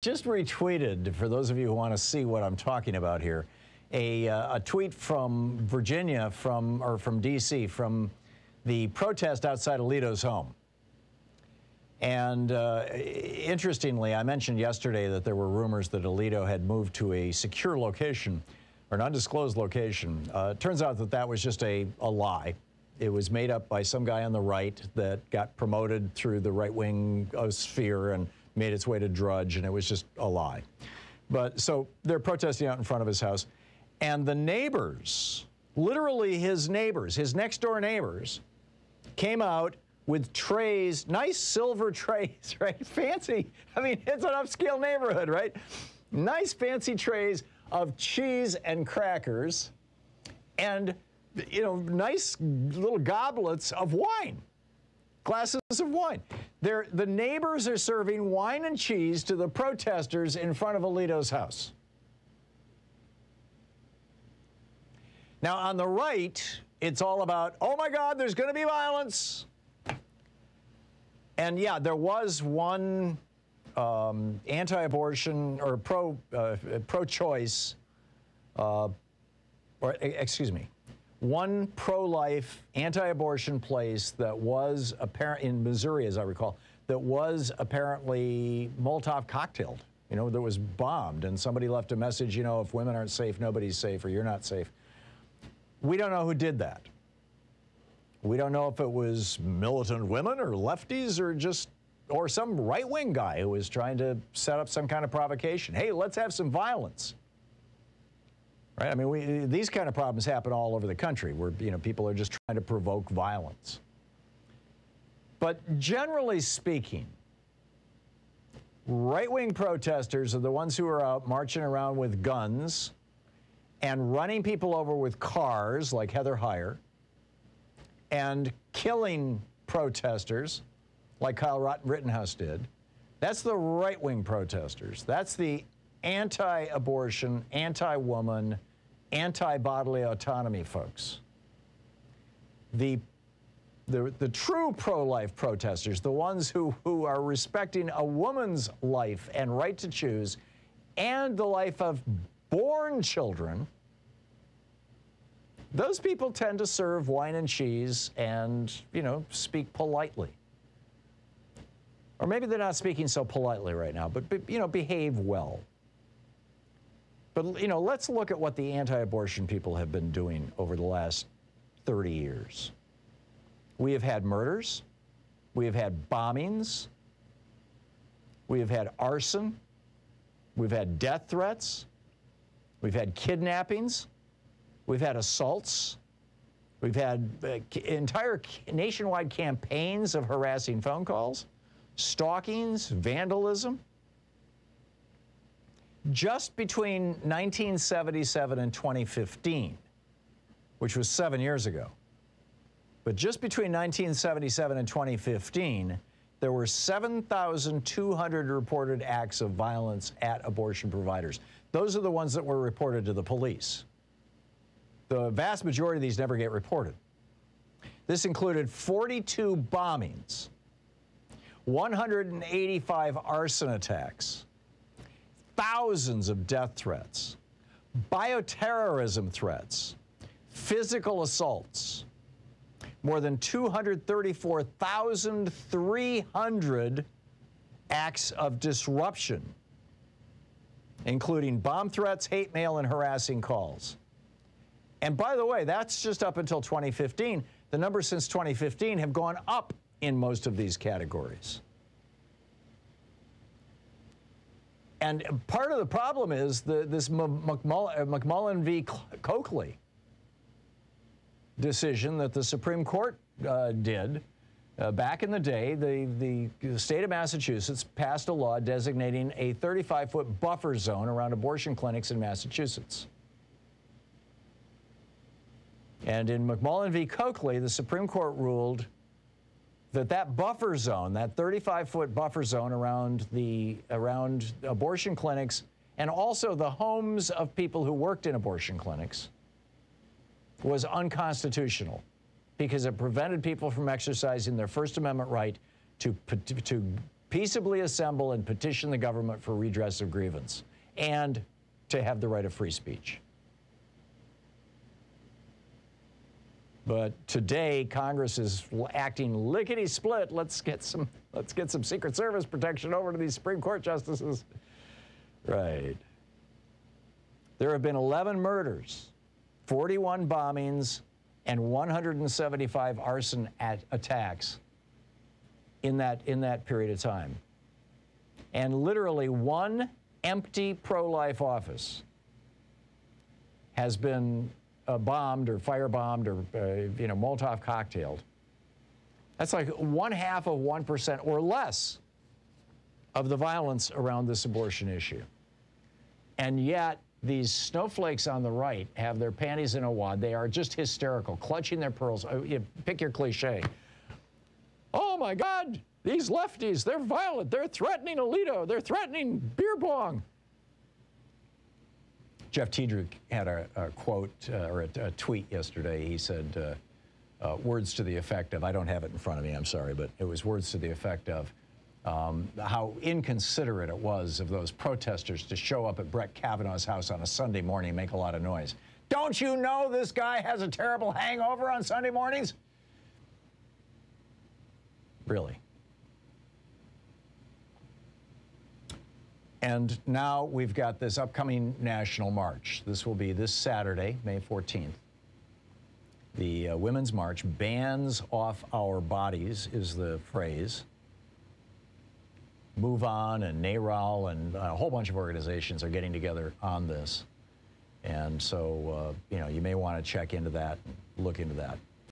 Just retweeted, for those of you who want to see what I'm talking about here, a tweet from Virginia, from D.C., from the protest outside Alito's home. And interestingly, I mentioned yesterday that there were rumors that Alito had moved to a secure location, or an undisclosed location. Turns out that that was just a lie. It was made up by some guy on the right that got promoted through the right-wing sphere and made its way to Drudge, and it was just a lie. But so they're protesting out in front of his house, and the neighbors, literally his neighbors, his next-door neighbors, came out with trays, nice silver trays, right? Fancy. I mean, it's an upscale neighborhood, right? Nice fancy trays of cheese and crackers and, you know, nice little goblets of wine, glasses of wine. The neighbors are serving wine and cheese to the protesters in front of Alito's house. Now, on the right, it's all about, oh my God, there's going to be violence. And yeah, there was one anti-abortion or pro-choice, one pro-life anti-abortion place that was apparent in Missouri, as I recall, that was apparently Molotov cocktailed. You know, that was bombed, and somebody left a message, you know, if women aren't safe, nobody's safe, or you're not safe. We don't know who did that. We don't know if it was militant women or lefties or some right-wing guy who was trying to set up some kind of provocation. Hey, let's have some violence. Right? I mean, these kind of problems happen all over the country where, you know, people are just trying to provoke violence. But generally speaking, right-wing protesters are the ones who are out marching around with guns and running people over with cars like Heather Heyer, and killing protesters like Kyle Rittenhouse did. That's the right-wing protesters. That's the anti-abortion, anti-woman, anti-bodily autonomy folks. The true pro-life protesters, the ones who are respecting a woman's life and right to choose and the life of born children, those people tend to serve wine and cheese and, you know, speak politely. Or maybe they're not speaking so politely right now, but you know, behave well. But, you know, let's look at what the anti-abortion people have been doing over the last 30 years. We have had murders. We have had bombings. We have had arson. We've had death threats. We've had kidnappings. We've had assaults. We've had entire nationwide campaigns of harassing phone calls, stalkings, vandalism. Just between 1977 and 2015, which was 7 years ago, but just between 1977 and 2015, there were 7,200 reported acts of violence at abortion providers. Those are the ones that were reported to the police. The vast majority of these never get reported. This included 42 bombings, 185 arson attacks, thousands of death threats, bioterrorism threats, physical assaults, more than 234,300 acts of disruption, including bomb threats, hate mail, and harassing calls. And by the way, that's just up until 2015. The numbers since 2015 have gone up in most of these categories. And part of the problem is this McMullen v. Coakley decision that the Supreme Court did back in the day. The state of Massachusetts passed a law designating a 35-foot buffer zone around abortion clinics in Massachusetts. And in McMullen v. Coakley, the Supreme Court ruled that that buffer zone, that 35-foot buffer zone around abortion clinics and also the homes of people who worked in abortion clinics, was unconstitutional because it prevented people from exercising their First Amendment right to peaceably assemble and petition the government for redress of grievance, and to have the right of free speech. But today, Congress is acting lickety-split. Let's get some Secret Service protection over to these Supreme Court justices. Right. There have been 11 murders, 41 bombings, and 175 arson attacks in that period of time. And literally one empty pro-life office has been bombed or firebombed or Molotov cocktailed. That's like 0.5% or less of the violence around this abortion issue. And yet, these snowflakes on the right have their panties in a wad. They are just hysterical, clutching their pearls. Pick your cliche. Oh my God, these lefties, they're violent. They're threatening Alito. They're threatening beer bong. Jeff Tiedrich had a quote or a tweet yesterday. He said words to the effect of, I don't have it in front of me, I'm sorry, but it was words to the effect of how inconsiderate it was of those protesters to show up at Brett Kavanaugh's house on a Sunday morning and make a lot of noise. Don't you know this guy has a terrible hangover on Sunday mornings? Really? And now we've got this upcoming national march. This will be this Saturday, May 14th. The Women's March, Bans Off Our Bodies is the phrase. Move On and NARAL and a whole bunch of organizations are getting together on this. And so, you may want to check into that and look into that.